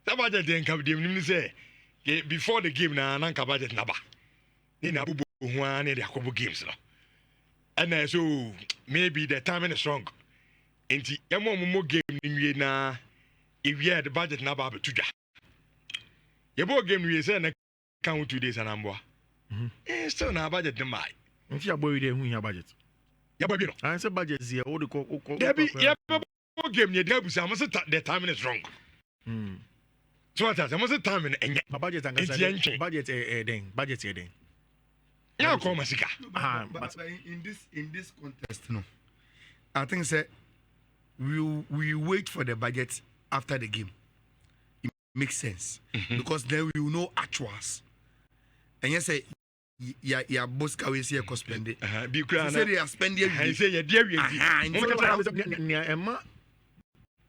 That budget then come them say before the game na nanka budget naba. Ni na bubu huan ni the games no. And so maybe the timing is wrong. Enti yamo mo game ni na if you had the budget naba be tuja. Yabo game we say na count 2 days and amboa. Still na budget the mai. If you boy dey hu ya budget. Ya boy no. I say budget here all the there be yabo game ni dey busa am say the timing is wrong. So what I must time in budget and budget then. Yeah, call Masika. But in this contest, no. I think say we wait for the budget after the game. It makes sense because then we will know actuals. And you say yeah boss can we see a cost spend it. Say they are spending. I say yeah dear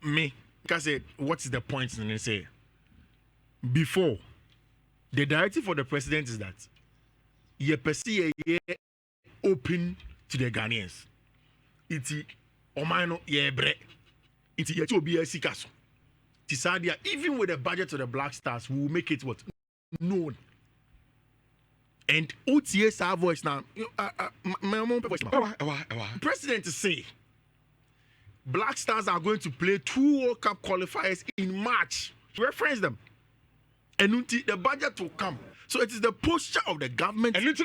me because what is the point and they say before the directive for the president is that you perceive open to the Ghanaians. Iti omano ye bre. Iti ye chobi ye sikaso. Tisadia even with the budget of the Black Stars, we will make it what known. And OTS our voice now. President say Black Stars are going to play 2 World Cup qualifiers in March. Reference them. And the budget will come. So it is the posture of the government. And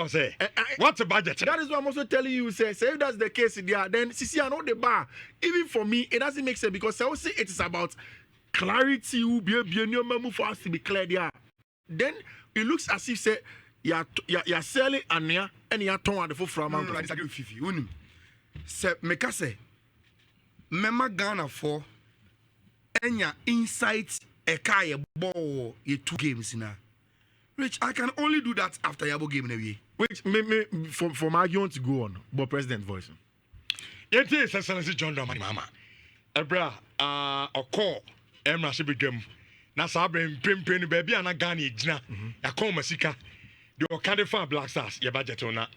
say, what's the budget? That is what I'm also telling you. Say if that's the case, then CC I know the bar. Even for me, it doesn't make sense because I will say it is about clarity. Will be a for us to be clear there. Then it looks as if say you're selling and you're torn the full from Ayala Fifi. Say make say, Mema Ghana for enya insight. A car ball 2 games now. Which I can only do that after Yabo game in a way. Which me for my argument to go on, but president voice. Yet is Excellency John Dramani Mama. Ebra a call Emra should be game. Na sabre pim baby and a Ghana jina. Ya call Masika. The Okadifa Black Stars, your budget on that.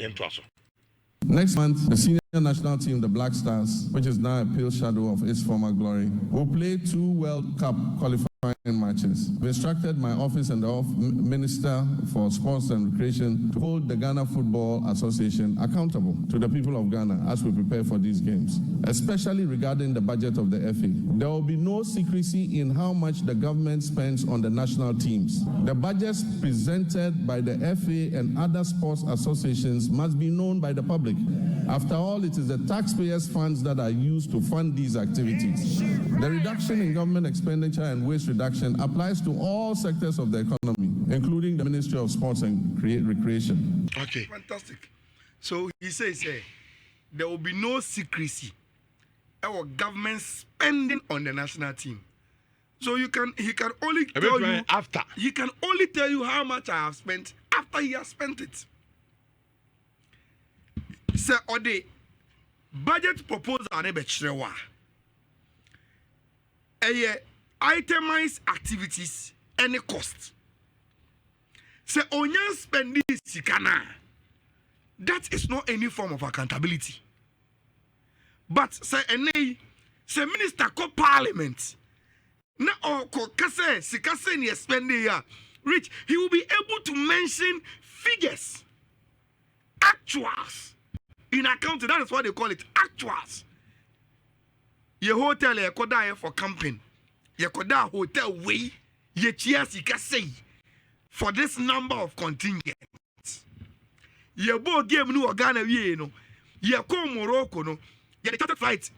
Next month, the senior national team, the Black Stars, which is now a pale shadow of its former glory, will play 2 World Cup qualifying matches. We instructed my office and the Minister for Sports and Recreation to hold the Ghana Football Association accountable to the people of Ghana as we prepare for these games, especially regarding the budget of the FA. There will be no secrecy in how much the government spends on the national teams. The budgets presented by the FA and other sports associations must be known by the public. After all, it is the taxpayers' funds that are used to fund these activities. The reduction in government expenditure and waste reduction applies to all sectors of the economy, including the Ministry of Sports and Recreation. Okay. Fantastic. So he says there will be no secrecy. Our government spending on the national team. So he can only tell you after. He can only tell you how much I have spent after he has spent it. Sir, or the budget proposal on a itemized activities any cost. Say onyan spending sikana. That is not any form of accountability. But say say minister ko parliament na or ko kase sikase ni spending ya rich, he will be able to mention figures, actuals in accounting. That is what they call it, actuals. Your hotel ye koda for camping. Ye koda hotel way ye chia sikase for this number of contingents. Ye bo game no Ghana wie no. Ye ko Morocco no. Ye the charter flight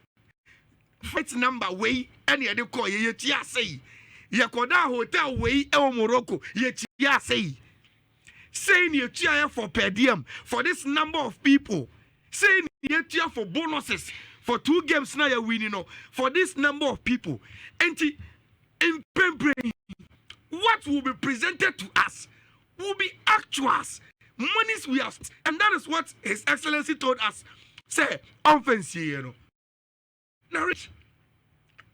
number way and ye de call ye chia say. Ye koda hotel way e Morocco ye chia say. Saying ye chia for per diem for this number of people. Saying ye chia for bonuses for 2 games now you're winning for this number of people. And in Pembrane, what will be presented to us will be actuals, monies we have, and that is what His Excellency told us. Say, offensive, Now, Rich,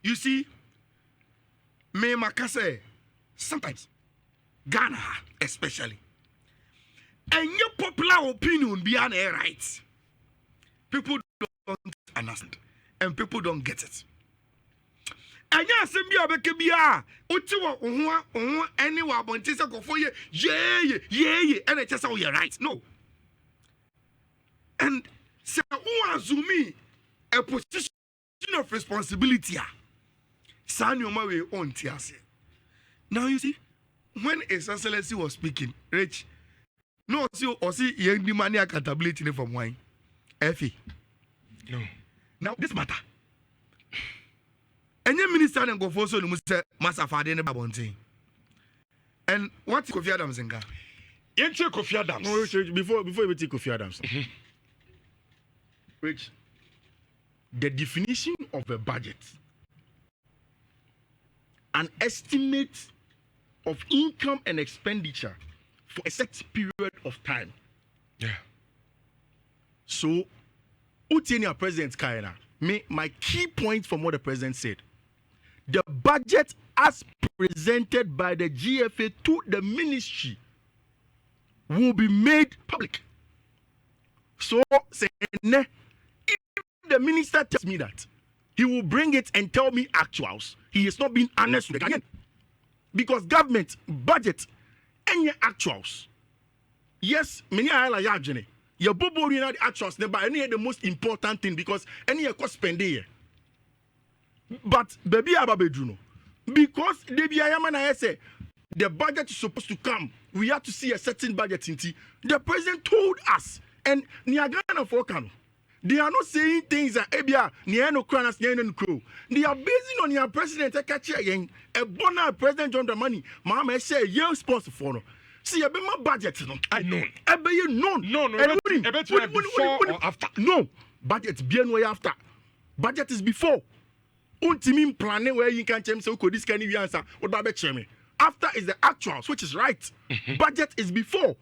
you see, me makase sometimes Ghana especially, and your popular opinion beyond a right. People don't understand and people don't get it. anya asem bi obeke bia oti wo ho any wa bonti se kofo ye and it just you're right. No. And so who assume a position of responsibility? Sanyoma we on tiase. Now you see, when His Excellency was speaking, Rich, no, see, young money accountability from wine. Effie. No. Now this matter. Any minister and go for so must say Master Father ne babontin. And what Kofi Adams in Ghana? Yenche Kofi Adams. No, before we take Kofi Adams. Rich, the definition of a budget, an estimate of income and expenditure for a set period of time. Yeah. So, Utienia President Kaina, my key point from what the president said, the budget as presented by the GFA to the ministry will be made public. So, if the minister tells me that, he will bring it and tell me actuals. He is not being honest with the Ghanaian. Because government, budget, any actuals. Yes, many are like Yajene. Your bobo the actuals, but any the most important thing because any cost spending. But baby Ababejuno. Because I say the budget is supposed to come. We have to see a certain budget in T. The president told us, and Niagara Fokano. They are not saying things that Ebia, Niano Kranas, Niano Crow. They are basing on your president, a bonner President John Dramani. Mama say, young sponsor for no. See, a bit more budget. I know. I bet you know. No. Before or after? No. Budget bien way after. Budget is before. Ultimate planning where you can change so could this kind of answer. What about me? After is the actuals, which is right. Budget is before.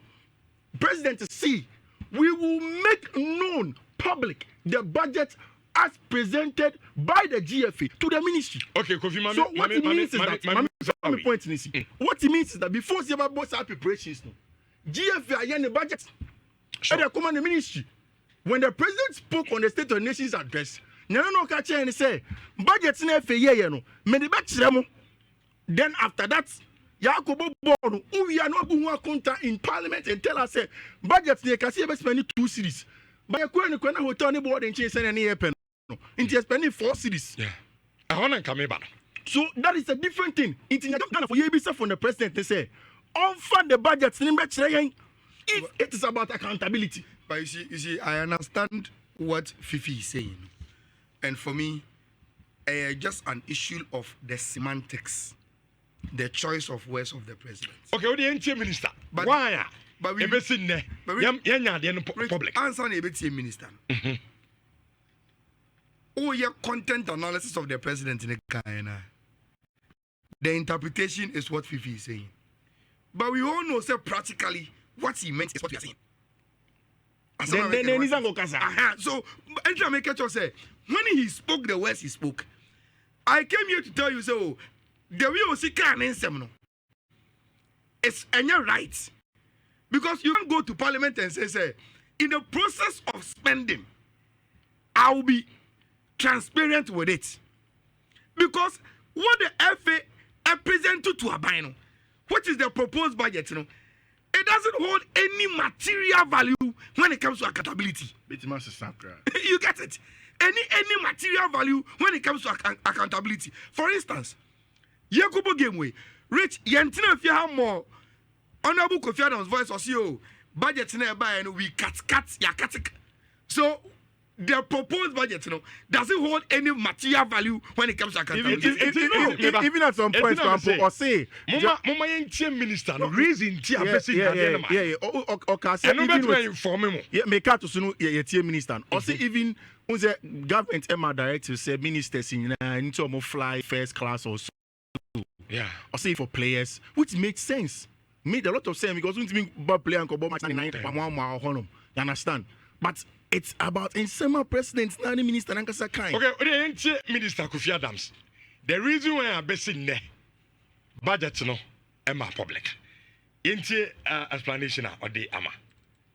President see. We will make known public the budget as presented by the GFA to the ministry. Okay, Kofi, so what it means is that what it means is that before the boss preparations, GFA are the budget and they come on the ministry. When the president spoke on the State of the Nations address, no catch and say budgets in FA then after that, Yakobo Bono, who we are not going to in Parliament and tell us, budgets they can see spending 2 cities. But you're going to hotel board and chase any airpen. Into spending 4 cities. Yeah. I want to come back. So that is a different thing. It's in Ghana for you from the president to say, unfund the budget if it is about accountability. But you see, I understand what Fifi is saying. And for me, just an issue of the semantics, the choice of words of the president. Okay, what the NT minister? But why? But we public answer the minister. Oh, yeah, content analysis of the president in Ghana. The interpretation is what Fifi is saying. But we all know, say, practically, what he meant is what we are saying. So, Andrew Mekacho said, when he spoke the words he spoke, I came here to tell you, so, the way you see it's your right. Because you can go to Parliament and say, in the process of spending, I will be transparent with it. Because what the FA presented to Abino, what is the proposed budget, it doesn't hold any material value when it comes to accountability. You get it? Any material value when it comes to accountability. For instance, Yakubu Gameway, Rich, Yantina, if you have more, Honorable Kofi Adams' voice was you, budget nearby, and we cut, so the proposed budget, doesn't hold any material value when it comes to accountability. Even at some point, or say, Mama minister, no reason, make out to soon, minister, or say, even the government Emma director said ministers in into fly first class or so. Yeah, or say for players, which makes sense. Made a lot of sense because we think about player and go match 99 you understand? But it's about in summer president, not the minister and kind. Okay, the minister Kofi Adams. The reason why I'm basing there budget no Emma public. Inti explanation or the ama.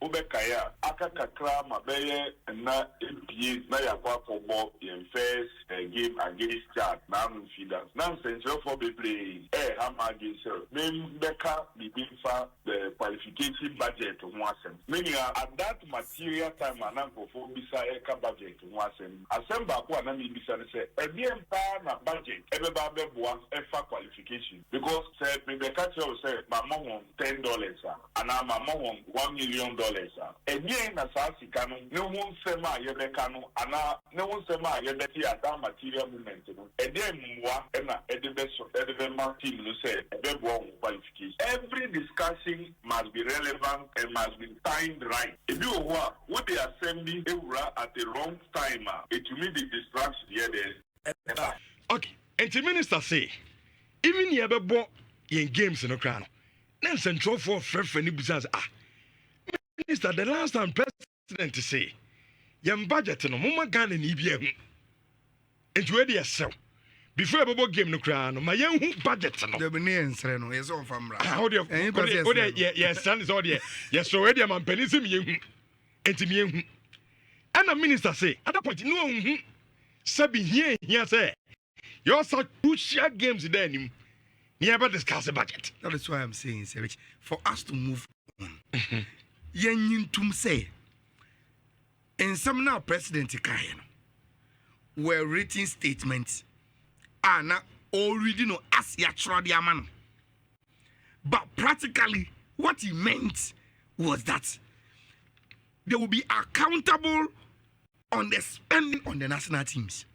Ubekaya, Akakakra, Mabeye, and na MPA, Nayakwa for more in first game against Chad, Nam Feeders. Nonsense, for be playing, I'm against her. Name Becca, the Bifa, the qualification budget of Wassen. Many are at that material time, and uncle for Bisa Eka budget of Wassen. Assemble one and Bisa say, a DM pan budget, everybody wants a qualification. Because, say, maybe catch you say, my mom $10, and I'm a mom $1 million. Again, as I see, no one say my Yebekano, and no one say my Yebeki at that material movement. Again, and the best of the team will say, a wrong qualification. Every discussion must be relevant and must be timed right. If you what the assembly at the wrong time, it will be the distraction here. Okay, and the minister say, even you ever bought in games in the crown. Then central for friendly business. Minister, the last time president to say, "Yam budget no mama gan ni bia hu." Entu e de yesew. Before a game no kra no, my young budget no. The Benin no, is on famra. How do you? Yes, son is all there. Yes, so already am penism you. Enti me hu. And the minister say, at that point, no hu. Sabi here say, you also two share games there. You never discuss the budget. That is why I'm saying, sir, for us to move on. Yen tum say, and some now President Kayan were written statements are now already know as ya man. But practically, what he meant was that they will be accountable on the spending on the national teams.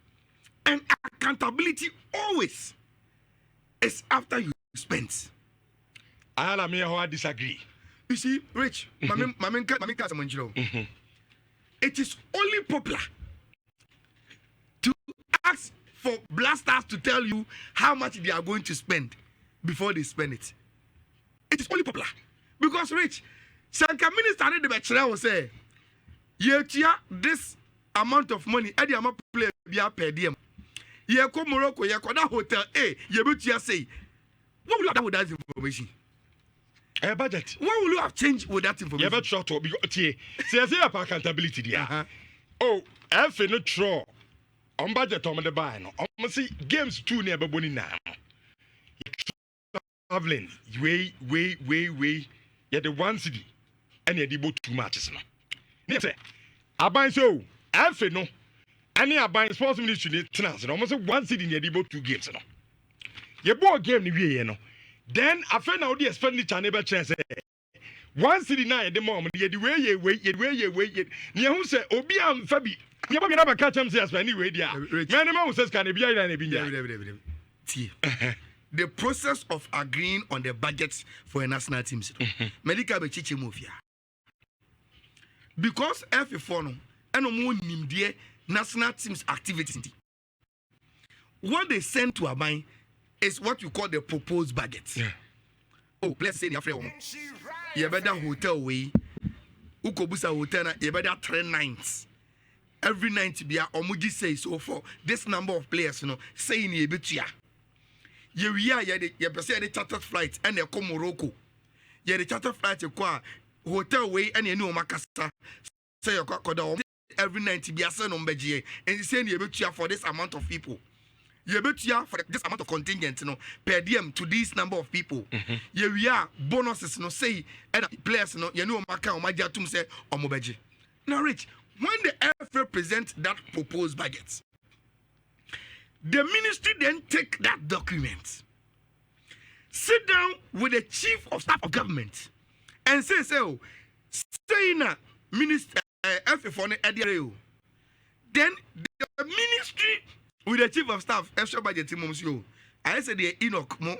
And accountability always is after you spend. I disagree. You see, Rich, it is only popular to ask for blasters to tell you how much they are going to spend before they spend it. It is only popular. Because, Rich, Sanka Minister the Bachelor will say, this amount of money, Eddie Ama play per diem. You come Morocco, you come that hotel, you say, what will you have with that information? A budget. What will you have changed with that information? You better short up because see, I say accountability there. Oh, I feel not sure. On budget on the buy no. On see games too near Baboni now. Traveling way. Yeah, the one city and you did two matches now. Say, I buy so I feel no. Any I buy sports ministry trans. Almost one city near the two games now. You bought game the way you know. Then I found out the expenditure never chance. One city now at the moment, you way. You who say, Obiam Fabi, you never catch him as anyway. Man, says, can it be the process of agreeing on the budgets for a national team. Medical Bechichi Mafia. Because F4 and no national team's activities. What they send to Abai is what you call the proposed budget. Yeah. Oh, let's say the African. You better hotel way. Ukobusa hotel, you better 3 nights. Every night be a omuji say so for this number of players, saying ye betia. You the chartered flight and you come Morocco. You the chartered flight you qua hotel way and you know Makasa. Say you got every night be a son on Beji and you say you betia for this amount of people. You bet for this amount of contingent, per diem to this number of people. We are bonuses, say, and players, Maka or Majatum say, or Mobeji. Now, Rich, when the FA present that proposed budget, the ministry then take that document, sit down with the chief of staff of government, and say, stay in a minister, FA for the then the ministry with the chief of staff, extra budget team, I said the Enoch mo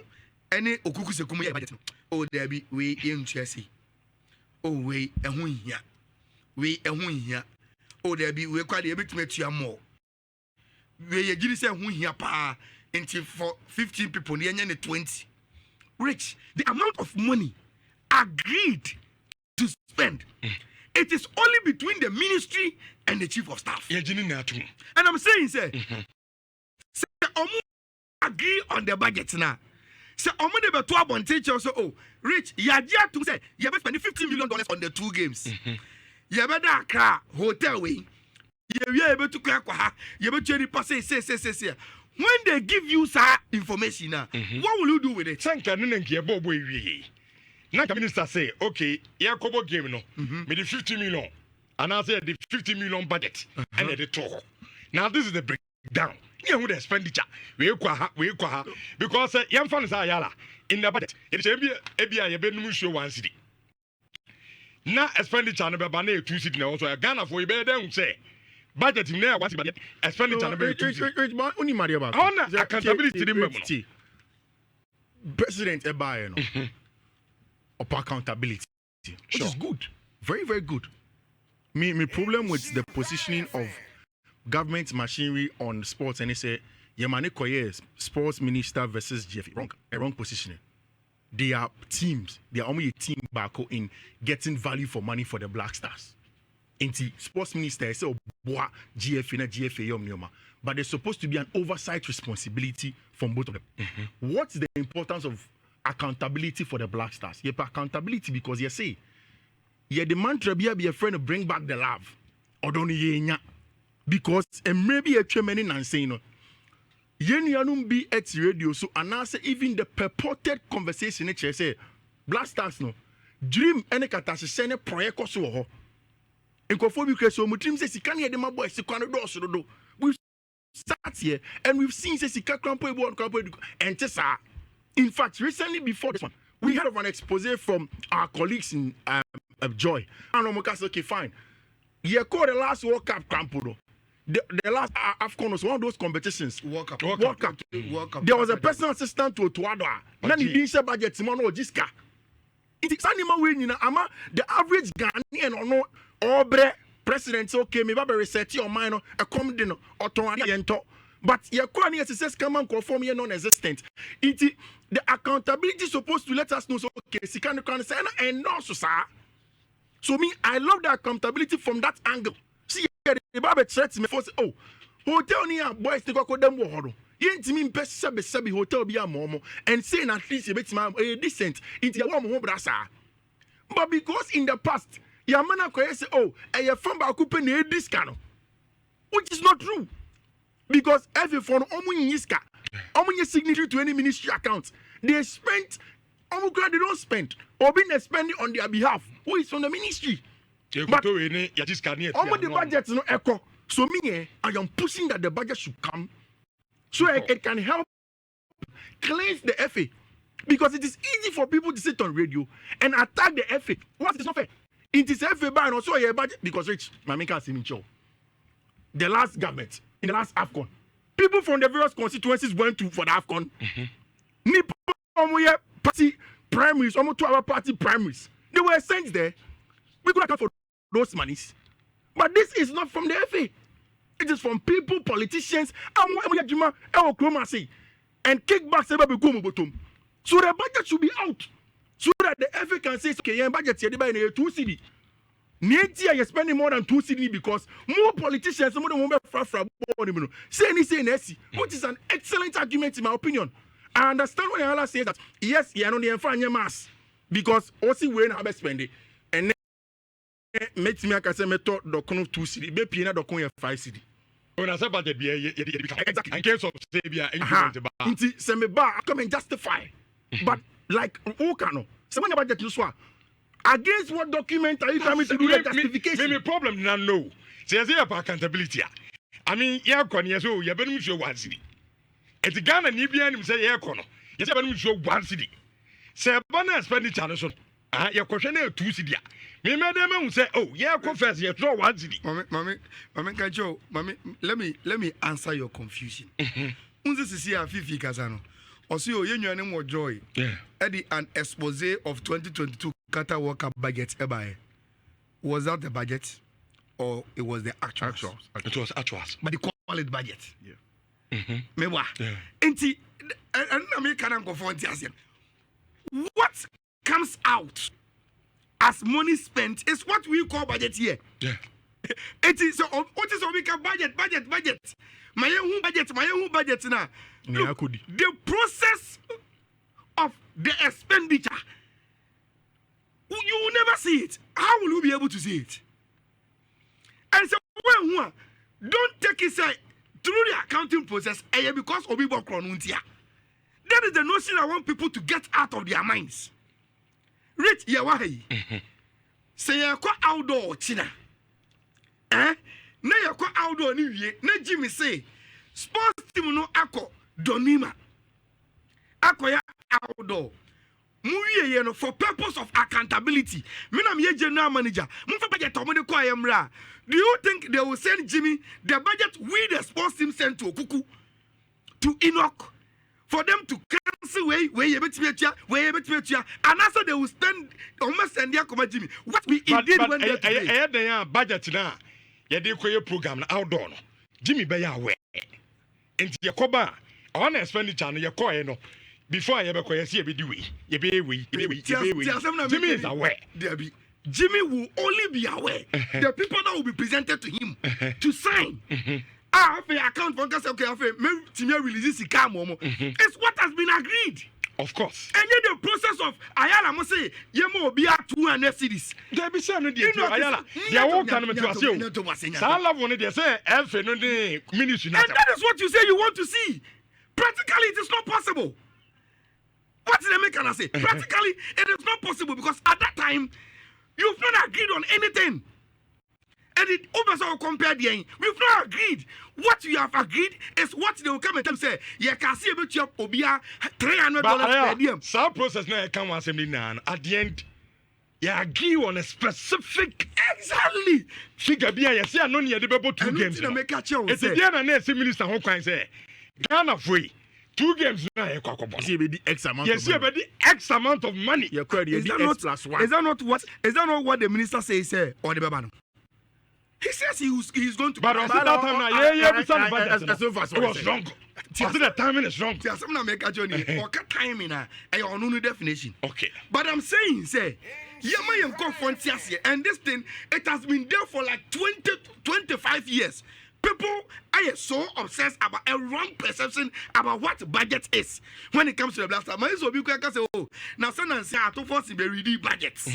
any okuku sekumu budget. Oh, there be we in Chelsea. Oh, we a here. We a here. Oh, there be we quite a bit to make you more. We give say here pa until for 15 people, near 20. Rich, the amount of money agreed to spend. It is only between the ministry and the chief of staff. And I'm saying, say, agree on the budget now. So on Monday be 12 on teacher so oh rich yagia to say you be spending $15 million on the 2 games. You be da Accra hotel way. You able to crack ha. You be try pass say. When they give you that information now, what will you do with it? Sanka no nkia bobo ewie. Na ka minister say, okay, ya kobo game no. Me the 50 million. And I say the 50 million budget and the talk. Now this is the breakdown. You know the expenditure. We kwa ha because yam fan is Ayala in the budget. It should be ebia ye be no show 1 city. Na expenditure no be ba na 2 city na also Ghana for you be dem say budget in there what budget expenditure no be 2 city. Only Maria ba. On accountability the memo. President Ebaye no. Up accountability. Which is good. Very, very good. Me problem with the positioning of government machinery on sports and they say Yemane Koye sports minister versus GFA. Wrong positioning. They are teams. They are only a team back in getting value for money for the Black Stars. Inti sports minister say boa GFA na GFA yom nyoma. But there's supposed to be an oversight responsibility from both of them. What's the importance of accountability for the Black Stars? You have accountability because you say the mantra be a friend to bring back the love. Or don't you? Because maybe a tremendous nonsense. Yenyanum be at radio so and answer even the purported conversation it say Black Stars no dream any catastrophe send project so ho. Enkofo bi so mutrim say sika na my boys sikwa no do. We start here and we've seen say sika krampo and tesa. In fact, recently before this one, we heard of an expose from our colleagues in Joy. And Omokas, okay, fine. You call the last World Cup Crampudo. The last AFCON was one of those competitions. World Cup. There was a personal assistant to Tuadwa. Then he didn't say budget, Simono Jiska. It is animal winning. Ama the average Ghanaian or no, Obre president, okay, me baby reset your mind, a common or to but your quality says come and conform here non-existent. The accountability is supposed to let us know so okay, can say and also sir. So me, I love the accountability from that angle. See the Bible threats me for say, oh, hotel near boys to go them water. Yent me pesa be hotel be a momo and saying at least a bit decent into your warm home brasa. But because in the past, your man say, oh, I have found a coupon near this cano, which is not true. Because every phone, your signature to any ministry account, they spent, they don't spend, or being spending on their behalf. Who is from the ministry? But the budget is no echo. So me, I am pushing that the budget should come, so it can help cleanse the FA. Because it is easy for people to sit on radio and attack the FA. What is not fair? It is FA by and also your budget because rich, my maker is in show. The last government. In the last AFCON, people from the various constituencies went to for the AFCON. Nippon party primaries, almost 2 hour party primaries. They were sent there. We could account for those monies. But this is not from the FA. It is from people, politicians, and kickbacks. So the budget should be out. So that the FA can say, okay, your budget is 2 CD. Next year you're spending more than 2 CD because more politicians, some of them won't say which is an excellent argument in my opinion. I understand when Ayala says that yes, you are not the infant mass because also we have spending and then make me say method dokunu 2 CD, be pina dokunu 5 CD. When I say budget be exactly in case of Sabia inti se me ba come and justify. But like who can someone budget you swa against what document are you coming to do the justification? Me problem na no. Say accountability. I mean, yeah, so you better show 1 city. It's Ghana ni bia nim say yeah kono. You say better show 1 city. Say bana expenditure so. You question na 2 city. Me dem say oh, yeah confess you draw 1 city. Mami, Kajo, mami, let me answer your confusion. Unze sisi ya Fifi Kazano. Also, you know more joy. Yeah. Eddie an expose of 2022 Qatar World Cup budget. Was that the budget, or it was the actuals? It was actuals. But they call it budget. Yeah. Mewa. Yeah. Enti, and American go for what comes out as money spent is what we call budget here. Yeah. It is so. What is we can budget? My own budget now. Look, the process of the expenditure. You will never see it. How will you be able to see it? And so, don't take it through the accounting process because Obi Bokronuntia. That is the notion I want people to get out of their minds. Rich Yawahi. Say, you go outdoor, China. Na you go outdoor, New Year. Na Jimmy say, sports team no ako, Donima. Ako ya outdoor. Muye for purpose of accountability. Me na me general manager. Mumfa budget omode kwa yemra. Do you think they will send Jimmy the budget we the sports team sent to Okuku to Enoch for them to cancel where you and also they will spend almost and their come Jimmy. What we indeed when they budget na ye dey koye program na outdoor no. Jimmy be ya aware. Enti ye koba on expenditure no ye koye no. Before I ever call see Jimmy is aware. Jimmy will only be aware. The people that will be presented to him to sign. After account for okay, release it's what has been agreed. Of course. And then the process of Ayala must say, Yemo be at 200 cities. There be some Ayala. They won't come to us. Sala wanted to say, ministry. And that is what you say you want to see. Practically, it is not possible. What did I make and I say? Practically, it is not possible because at that time, you've not agreed on anything. And it also compared the we've not agreed. What you have agreed is what they will come and tell say, you can see about your obia $300 per diem. Some process now come assembly now. At the end, you agree on a specific exactly figure. Be I say I know you the about 2 games. It's the other next minister who can say Ghana free. 2 games now. See the X amount. Yes, see the X amount of money. You're correct. Is that not +1? Is that not what the minister says or the Babano? He says he's going to. But at that time now, it was wrong. The timing is wrong. There's some make a journey or timing on no definition. Okay. But I'm saying, say, and this thing, it has been there for like 25 years. People are so obsessed about a wrong perception about what budget is when it comes to the blaster. My so be quick say, oh, now son and say I to force be ready budgets.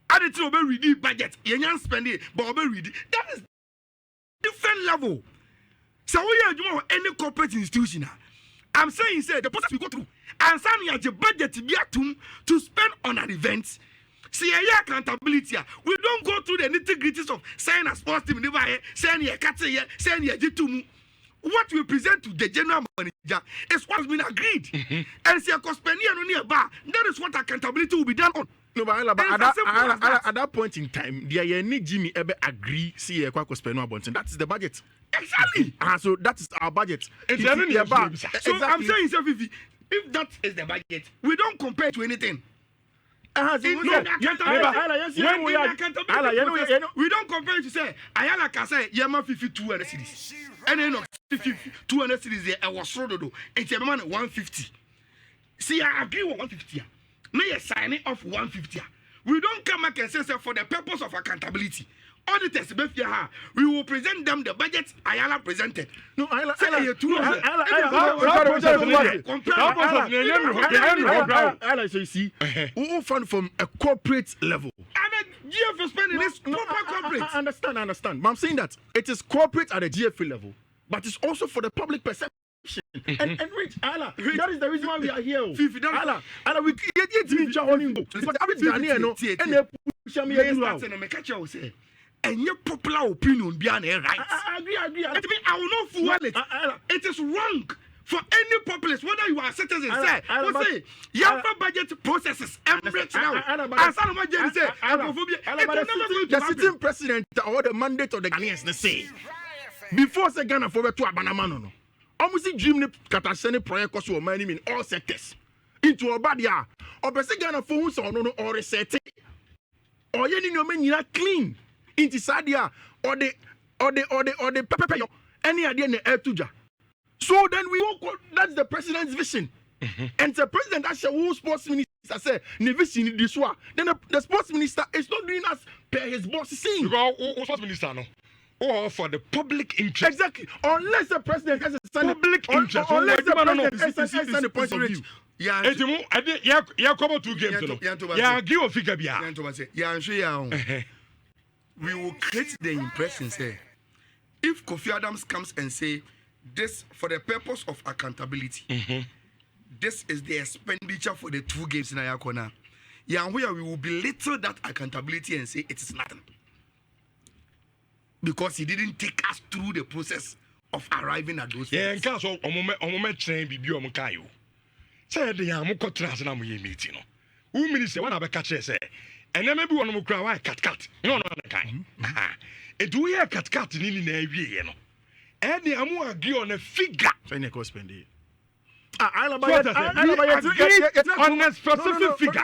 I did to be ready budget. You can't spend it, but be ready. That is different level. So we are doing any corporate institution. I'm saying, say the process we go through, and some you have the budget to spend on an event. See, accountability. We don't go through the nitty-gritties of saying a sports team, saying a cat, saying a G2. What we present to the general manager is what has been agreed. And see, that is what accountability will be done on. No, but at that point in time, there need Jimmy ever agree see a quack spend no bonton. That is the budget. Exactly. So that is our budget. It's so exactly. I'm saying, if that is the budget, we don't compare to anything. We don't compare to say Ayala can say Yama 52 cities. And then 200 cities there I was sold to it's a man 150. See, I agree with 150. Now you're signing off 150. We don't come back and say for the purpose of accountability. Auditors, we will present them the budget Ayala presented. No, Ayala, so you see, we fund from a corporate level. And the GF spending is proper corporate. I understand. But I'm saying that it is corporate at the GFA level, but it's also for the public perception. And Rich, Allah, that is the reason why we are here. Allah, we get to each other. But average Ghanaian, no, and they push me out. And your popular opinion behind it, right? I agree. I will not fool it. It is wrong for any populace, whether you are citizens, say, your budget processes every now. The sitting president or the mandate of the Ghanaians, they say, before say Ghana for to Abanamano, no. Almost dream the Katasani project cost or money in all sectors. Into a bad year, or Ghana for who's or no or reset or you are clean. Into Sadia or the pepper any idea in the air tuja. So then we all that's the president's vision. And the president actually who sports minister say the vision this one. Then the sports minister is not doing as per his boss saying. Because sports minister no. Or for the public interest. Exactly. Unless the president has a public interest. Unless the president has a point of view. Yeah. Etimu, ya come 2 games no. Ya give a figure bia. We will create the impression say if Kofi Adams comes and say this for the purpose of accountability, this is the expenditure for the 2 games in Ayakona. Yeah, where we will belittle that accountability and say it is nothing. Because he didn't take us through the process of arriving at those. Yeah, in case of moment train bibi omukayo. Say the yamu kotrans na mu ye meeting no. Who minister when I catch say and then maybe one more cry why cut. No kind. It do ya cut ni na awie no. And the amu agree on a figure. So you go spend it. On a specific figure.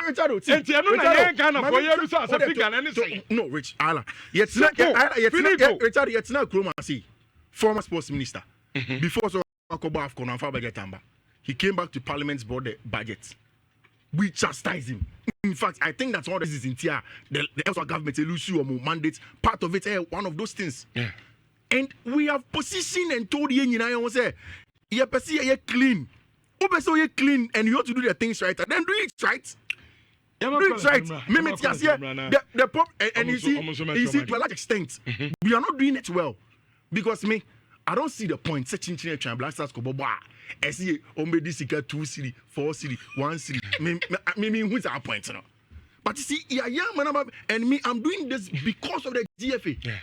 And you know Ghana for you as a figure and anything. No, Rich, Ala. Yet not Kromasi, former sports minister. Before so Akoba of Konanfa Bagetamba, he came back to Parliament's board budget. We chastise him. In fact, I think that's one of this is in tier. The Elsa government mandate. Part of it, one of those things. Yeah. And we have positioned and told you, say, you clean. So you clean and you have to do the things right. Then do it right. Do it right. The pop and you see to a large extent, we are not doing it well. Because I don't see the point. Searching Black Stars Koboba. I see Ombedisika 2 city, 4 city, 1 city. Who's our point? But you see, and me, I'm doing this because of the GFA. Yeah.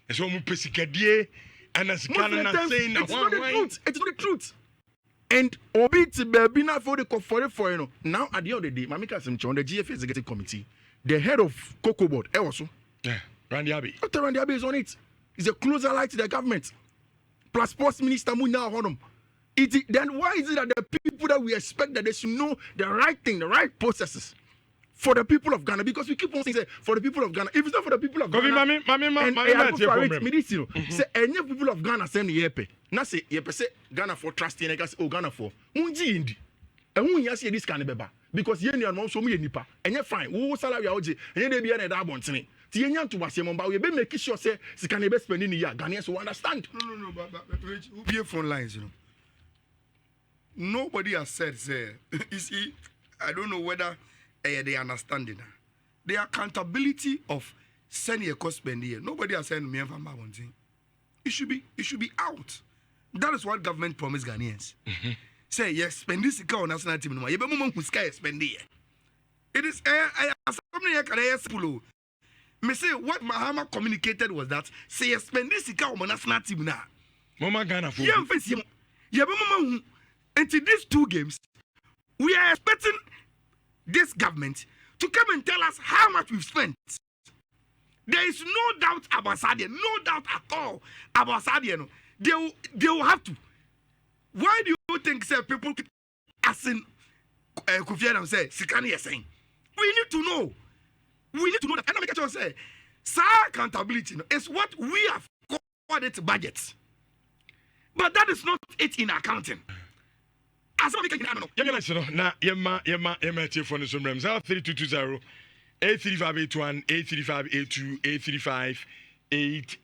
And so I'm and as Canada saying it's not the truth. It's not the truth. And Obi be not for the for you. Now at the end of the day, Mamika Simchon, the GFA executive committee, the head of Cocoa Board, also. Yeah, Randy Abbey. Dr. Randy Abbey is on it. He's a closer ally to the government. Plus sports minister Muna Honum. Then why is it that the people that we expect that they should know the right thing, the right processes for the people of Ghana? Because we keep on saying for the people of Ghana. If it's not for the people of Ghana, say any people of Ghana send the yepe. Now say yepe say Ghana for trusting and say Ghana for munji indi. And who you say this can be because you know so many nipa and you fine. Who salary oji and you dey be an that bontini. Ti enya to wase momba we be make sure say she can be spending the year Ghanaians will understand. No, but who be phone lines, you know. Nobody has said, say, you see, I don't know whether they understand it. The accountability of sending a cost spending, nobody has said me and one thing. It should be out. That is what government promised Ghanaians. Say, yes, spend this account on national team. You be mum who sky spend it. It is me say what Mahama communicated was that say spend this account on national team now. Mama Ghana for into these 2 games, we are expecting this government to come and tell us how much we've spent. There is no doubt about Sadia, no doubt at all about Sadia. They will have to. Why do you think people asking Kofi Adams say Sikani is saying? We need to know. We need to know that. And I make sure say, accountability is what we have called it budget. But that is not it in accounting. As I'm making na yema telephone so mrem 3220 83581 83582 83583